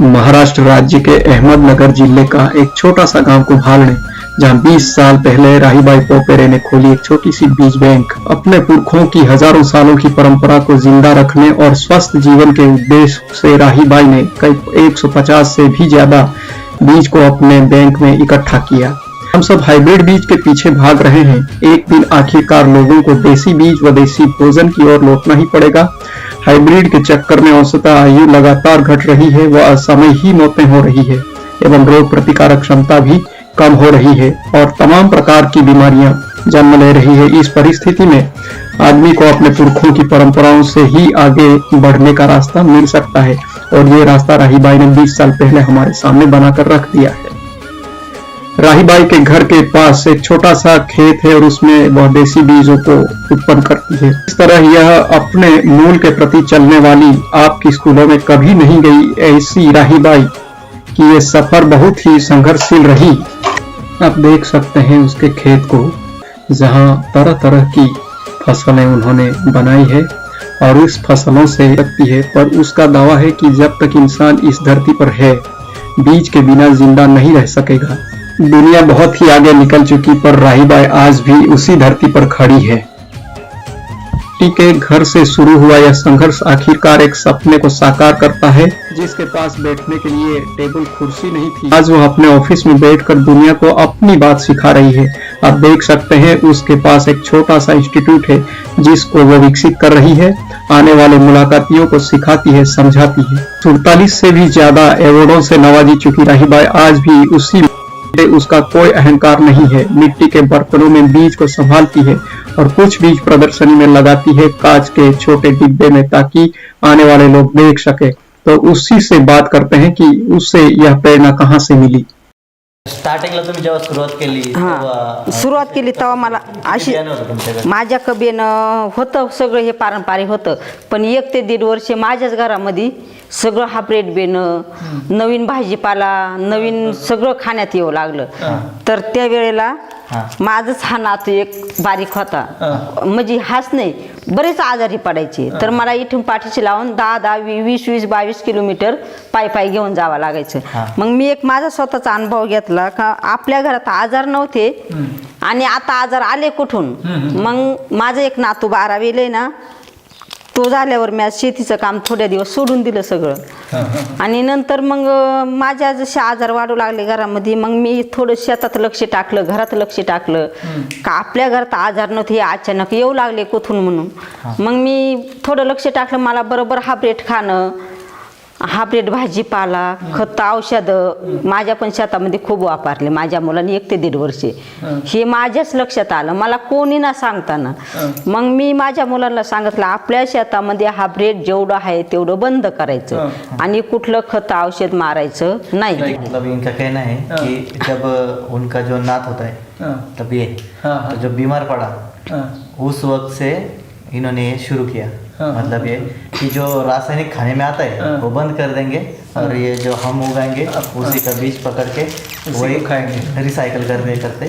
महाराष्ट्र राज्य के अहमदनगर जिले का एक छोटा सा गांव कुभाल ने जहां 20 साल पहले राहीबाई पोपेरे ने खोली एक छोटी सी बीज बैंक। अपने पुरखों की हजारों सालों की परंपरा को जिंदा रखने और स्वस्थ जीवन के उद्देश्य से राहीबाई ने कई 150 से भी ज्यादा बीज को अपने बैंक में इकट्ठा किया। हम सब हाइब्रिड बीज के पीछे भाग रहे हैं। एक दिन आखिरकार लोगों को देसी बीज व देसी भोजन की ओर लौटना ही पड़ेगा। हाइब्रिड के चक्कर में औसतन आयु लगातार घट रही है व असमय ही मौतें हो रही है एवं रोग प्रतिकारक क्षमता भी कम हो रही है और तमाम प्रकार की बीमारियां जन्म ले रही है। इस परिस्थिति में आदमी को अपने पुरखों की परंपराओं से ही आगे बढ़ने का रास्ता मिल सकता है और ये रास्ता राहीबाई ने 20 साल पहले हमारे सामने बनाकर रख दिया है। राहीबाई के घर के पास एक छोटा सा खेत है और उसमें वह देसी बीजों को उत्पन्न करती है। इस तरह यह अपने मूल के प्रति चलने वाली आपकी स्कूलों में कभी नहीं गई ऐसी राहीबाई की ये सफर बहुत ही संघर्षशील रही। आप देख सकते हैं उसके खेत को, जहां तरह तरह की फसलें उन्होंने बनाई है और उस फसलों से लगती है, पर उसका दावा है कि जब तक इंसान इस धरती पर है बीज के बिना जिंदा नहीं रह सकेगा। दुनिया बहुत ही आगे निकल चुकी पर राहीबाई आज भी उसी धरती पर खड़ी है। के घर से शुरू हुआ यह संघर्ष आखिरकार एक सपने को साकार करता है। जिसके पास बैठने के लिए टेबल कुर्सी नहीं थी, आज वह अपने ऑफिस में बैठकर दुनिया को अपनी बात सिखा रही है। आप देख सकते हैं उसके पास एक छोटा सा इंस्टीट्यूट है जिसको वह विकसित कर रही है। आने वाले मुलाकातियों को सिखाती है, समझाती है। 47 से भी ज्यादा अवार्डों से नवाजी चुकी राहीबाई आज भी उसी उसका कोई अहंकार नहीं है। मिट्टी के बर्तनों में बीज को संभालती है और कुछ बीज प्रदर्शनी में लगाती है कांच के छोटे डिब्बे में, ताकि आने वाले लोग देख सके। तो उसी से बात करते हैं कि उससे यह प्रेरणा कहाँ से मिली। स्टार्टिंगला तुम्ही जेव्हा सुरुवात केली सुरुवात केली तेव्हा मला अशी माझ्या कबीनं होतं सगळं हे पारंपरिक होतं, पण 1 ते 1.5 वर्ष माझ्याच घरामध्ये सगळं हायब्रिड बेणं, नवीन भाजीपाला, नवीन सगळं खाण्यात येऊ लागलं। तर त्या वेळेला माझंच हा नातू एक बारीक होता, म्हणजे हाच नाही बरेच आजारी पडायचे। तर मला इथून पाठीशी लावून 10-10, 20-20, 22 किलोमीटर पायी घेऊन जावं लागायचं। मग मी एक माझा स्वतःचा अनुभव घेतला का आपल्या घरात आजार नव्हते आणि आता आजार आले कुठून। मग माझं एक नातू 12वीला ना, तो झाल्यावर मी शेतीचं काम थोड्या दिवस सोडून दिलं सगळं आणि नंतर मग माझ्या जसे आजार वाढू लागले घरामध्ये, मग मी थोडं शेतात लक्ष टाकलं, घरात लक्ष टाकलं का आपल्या घरात आजार नव्हते, अचानक येऊ लागले कुठून म्हणून। मग मी थोडं लक्ष टाकलं, मला बरोबर हायब्रिड खाणं, हायब्रिड भाजीपाला, खत, औषधं माझ्या पण शेतामध्ये खूप वापरले माझ्या मुलांनी 1 ते 1.5 वर्ष। हे माझ्याच लक्षात आलं, मला कोणी ना सांगताना। मग मी माझ्या मुलांना सांगितलं आपल्या शेतामध्ये हायब्रिड जेवढं आहे तेवढं बंद करायचं आणि कुठलं खत औषध मारायचं नाही। मतलब इनका कहना है कि जब उनका जो नात होता है तब ये तो जब बीमार पड़ा उस वक्त से इन्होंने शुरू किया। मतलब ये कि जो रासायनिक खाने में आता है वो बंद कर देंगे और ये जो हम उगाएंगे उसी का बीज पकड़ के वही खाएंगे, रिसाइकल करते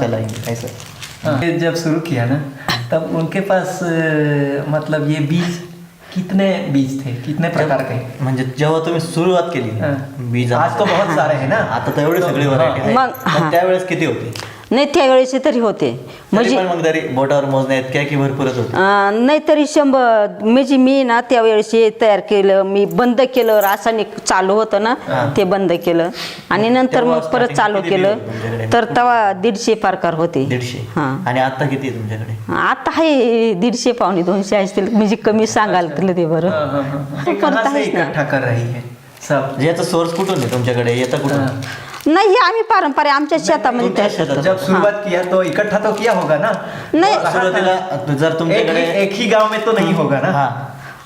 चलाएंगे ऐसा। जब शुरू किया ना तब उनके पास मतलब ये बीज कितने बीज थे, कितने प्रकार के? म्हणजे जेव्हा तुम्ही सुरुवात केली बीज, आज तो बहुत सारे हैं ना, आता तर एवढी सगळी व्हरायटी आहे, पण त्यावेळेस किती होती? नाही त्यावेळेस तरी होते म्हणजे मग तरी बोटावर मोजण्यात काय की भरपूरच होते। नाही तरी 100 म्हणजे मी ना त्यावेळेस तयार केलं, मी बंद केलं, रासायनिक चालू होतं ना ते बंद केलं आणि नंतर मग परत चालू केलं तर तेव्हा 150 प्रकार होते। 150 आणि आता किती आहे तुमच्याकडे? आता आहे 150 पावणे 200 असतील, म्हणजे कमी सांगाल तुला ते बरं। इकट्ठा कर रही है सब, याचा सोर्स कुठून आहे तुमच्याकडे, येता कुठून? नहीं ये आम्ही पारंपरिक आमच्या शेतामध्ये जब शुरुआत किया तो इकट्ठा तो किया होगा ना? नहीं सुरुवातीला जर तुमच्याकडे एक ही गांव में तो नहीं होगा ना। हाँ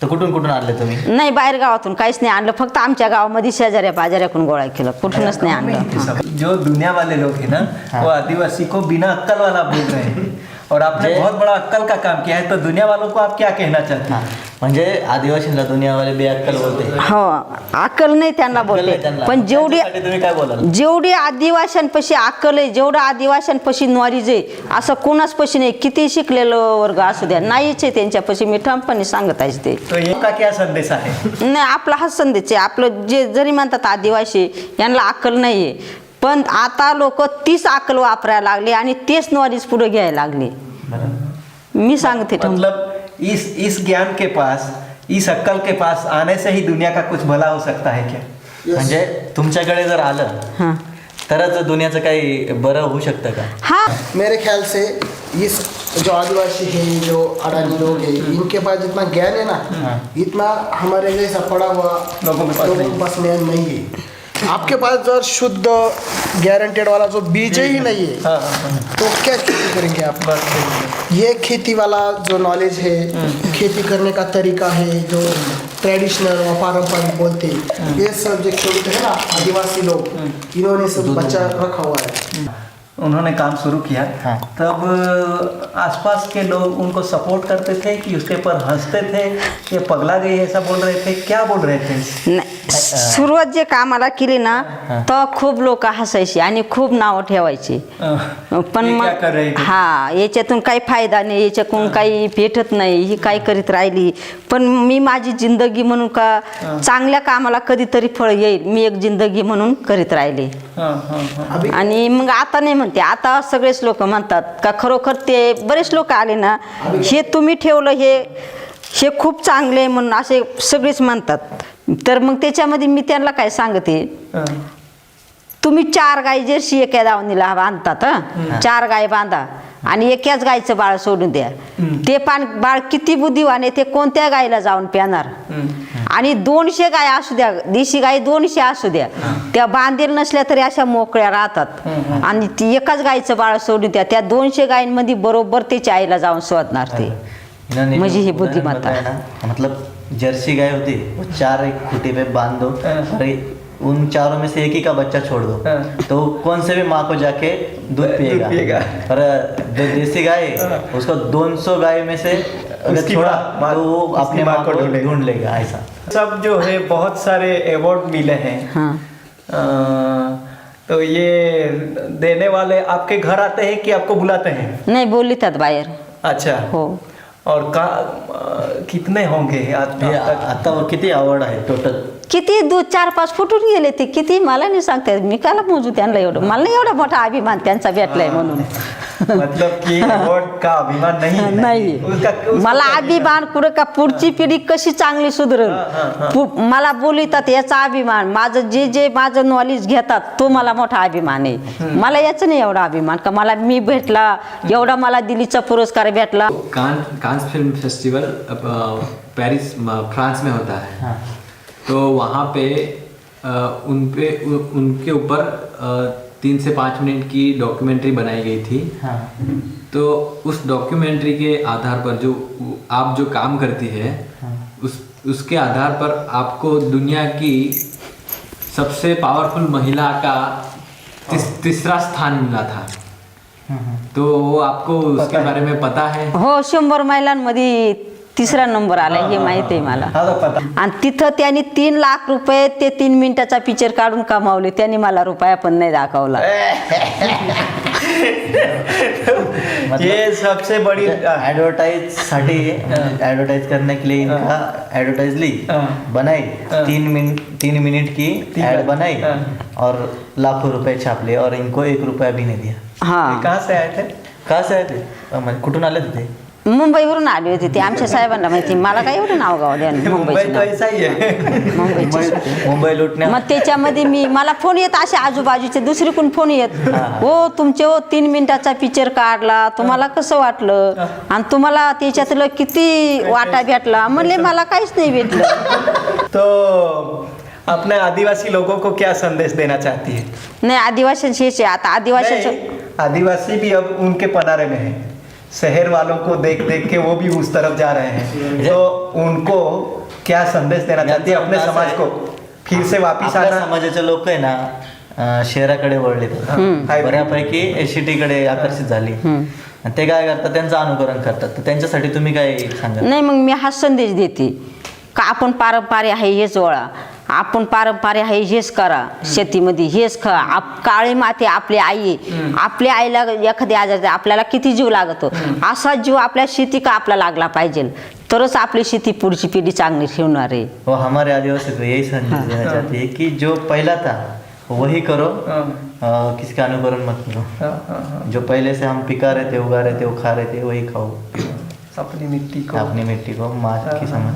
तर कुठून आणले तुम्ही? नाही बाहेर गावातून काहीच नाही आणलं, फक्त आमच्या गावामध्ये शेजाऱ्या पाजाऱ्याकडून गोळा केलं, कुठूनच नहीं आणलं। जो दुनिया वाले लोग हैं ना वो आदिवासी को बिना अक्कल वाला बोल रहे हैं और आपने बहुत बड़ा अक्कल का काम किया है, तो दुनिया वालों को आप क्या कहना चाहते हैं? म्हणजे आदिवासींना दुनियावाले बेअक्कल बोलते. हो, अक्कल नाही त्यांना बोलते, पण त्यांच्यासाठी तुम्ही काय बोलाल? जेवढी आदिवाशांपाशी अक्कल आहे, जेवढं आदिवाशांपाशी नॉलेज आहे, असं कोणाच पशी नाही. किती शिकलेलं वर्ग असू द्या, नाहीच आहे त्यांच्यापाशी. मी ठामपणे सांगत आहे ते. तो ये का क्या संदेश आहे? नाही, आपला हा संदेश आहे. आपलं जे जरी म्हणतात आदिवासी, यांना अक्कल नाही आहे, पण आता लोक तीच अक्कल वापरायला लागले आणि तेच नॉलेज पुढे घ्यायला लागले. मी सांगते ठाम. मतलब इस ज्ञान के पास, इस अक्कल के पास आने से ही दुनिया का कुछ भला हो सकता है क्या? म्हणजे तुमच्याकडे जर आलं हां तरच दुनियाचं काही बरं होऊ शकतं का? हां मेरे ख्याल से इस जो आदिवासी हैं, जो अडानी लोग हैं, इनके पास जितना ज्ञान है ना, इतना हमारे जैसा पड़ा हुआ लोगों के पास ज्ञान नहीं है. आपके पास जर शुद्ध गारंटेड वाला जो बीज ही नहीं है, तो क्या खेती करेंगे आप? ये खेती वाला जो नॉलेज है, खेती करने का तरीका है, जो ट्रेडिशनल और पारंपरिक बोलते हैं, ये सब जो खेलते हैं ना आदिवासी लोग, इन्होंने सब बचा रखा हुआ है. उन्होंने काम शुरू किया, हाँ. तब आसपास के लोग उनको सपोर्ट करते थे कि उसके ऊपर हंसते थे, ये पगला गई ऐसा बोल रहे थे, क्या बोल रहे थे? नाही, सुरुवात जे कामाला केली ना, तर खूप लोक हसायची आणि खूप नावं ठेवायची. पण हे क्या कर रही मग थी? हा, याच्यातून काही फायदा नाही, याच्यातून काही भेटत नाही, ही काय करीत राहिली. पण मी माझी जिंदगी म्हणून का चांगल्या कामाला कधीतरी फळ येईल, मी एक जिंदगी म्हणून करीत राहिले. आणि मग आता नाही म्हणते, आता सगळेच लोक म्हणतात का खरोखर ते बरेच लोक आले ना, हे तुम्ही ठेवलं हे खूप चांगले आहे म्हणून असे सगळेच म्हणतात. तर मग त्याच्यामध्ये मी त्यांना काय सांगते, तुम्ही 4 गाय जर्सी एका दावणीला बांधतात, 4 गाय बांधा आणि एकाच गायचं बाळ सोडून द्या. ते बाळ किती बुद्धिवान आहे, ते कोणत्या गायला जाऊन प्याणार. आणि 200 गाय असू द्या, देशी गाय 200 असू द्या, त्या बांधेल नसल्या तरी अशा मोकळ्या राहतात. आणि ती एकाच गायचं बाळ सोडून द्या, त्या 200 गायींमध्ये बरोबर त्याच्या आईला जाऊन शोधणार ते. म्हणजे ही बुद्धिमत्ता है ना. मतलब जर्सी गाय होती, वो 4 एक खूंटी पे बांध दो, और उन चारों में से एक ही का बच्चा छोड़ दो, तो कौन से भी माँ को जाके दूध पिएगा. और जो देसी गाय है, उसको 200 गाय में से अगर छोड़ा तो वो अपने माँ को ढूंढ लेगा. ऐसा सब जो है बहुत सारे अवार्ड मिले हैं. हाँ. तो ये देने वाले आपके घर आते हैं कि आपको बुलाते हैं? नाही, बोलितात बाहेर. अच्छा. हो. और कितने होंगे आता किती अवॉर्ड आहे टोटल? किती 2-4-5 फुटून गेले ते, किती मला नाही सांगता येत. मी काला मोजू त्यांना एवढं. मला नाही एवढा मोठा अभिमान त्यांचा भेटलाय म्हणून. मतलब की अवॉर्ड का अभिमान नहीं है? नाही, मला अभिमान कुठं का पुढची पिढी कशी चांगली सुधरेल, मला बोलतात याचा अभिमान. माझं जे माझं नॉलेज घेतात तो मला मोठा अभिमान आहे. मला याचं नाही एवढा अभिमान का मला मी भेटला एवढा, मला दिल्लीचा पुरस्कार भेटला. Cannes film festival Paris France में होता है. तो वहाँ पे उनके ऊपर 3 से 5 मिनट की डॉक्यूमेंट्री बनाई गई थी. तो उस डॉक्यूमेंट्री के आधार पर जो आप जो काम करती है, उसके आधार पर आपको दुनिया की सबसे पावरफुल महिला का तीसरा स्थान मिला था. तो वो आपको उसके बारे में पता है? हो, 100 महिलांमध्ये 3रा नंबर आला हे माहिती आहे मला. आणि तिथं त्यांनी 3 लाख रुपये ते 3 मिनिटाचा पिक्चर काढून कमावले. त्यांनी मला रुपया पण नाही दाखवला. ये सबसे बड़ी एडवर्टाइज साठी एडवर्टाइज करने के लिए इनका एडवर्टाइज ली, बनाई, 3 मिनट की एड बनाई और लाखों रुपए छाप लिए, और इनको 1 रुपया भी नहीं दिया. हा, कहाँ से आए थे? कहाँ से आए थे? कुठून आले थे? मुंबईवरून आली होती ती. आमच्या साहेबांना माहिती, मला काय एवढं नाव गाव द्या. मुंबई तो ऐसा ही है. मुंबई लुटण्या. मग त्याच्यामध्ये मला फोन येत असे आजूबाजूचे, दुसरी कोण फोन येत, हो तुमचे 3 मिनिटाचा पिक्चर काढला, तुम्हाला कसं वाटलं आणि तुम्हाला त्याच्यातलं किती वाटा भेटला. म्हणले मला काहीच नाही भेटलं. तो अपने आदिवासी लोगों को क्या संदेश देना चाहती है? नाही, आदिवासींशी आता आदिवासी भी अब उनके पनारे में है. शहर वालों को देख देख के वो भी उस तरफ जा रहे हैं. तो उनको क्या संदेश देना चाहती है अपने समाज को? फिर से वापिस आपल्या आना. समाजाचे लोक आहे ना, शहराकडे वळले बऱ्यापैकी सिटीकडे आकर्षित झाली आणि ते काय करतात त्यांचं अनुकरण करतात. तर त्यांच्यासाठी तुम्ही काय सांगा? नाही, मग मी हा संदेश देते का आपण पारंपरिक आहे हेच वळा, आपण पारंपरिक आहे हेच करा, शेतीमध्ये हेच खा. काळी माती आपली आई आहे. आपल्या आईला एखादी आजार आपल्याला किती जीव लागतो, असा जीव आपल्या शेती का आपला लागला पाहिजे, तरच आपली शेती पुढची पिढी चांगली ठेवणार आहे. वो हमारे आदिवासी को यही संदेश देना चाहती है कि जो पहला था वही करो, किसका अनुकरण मत करो. जो पहले से हम पिका रहे थे, उगा रहे थे, वो खा रहे थे, वही खाओ. अपनी मिट्टी को अपनी मिट्टी को माँ की समझ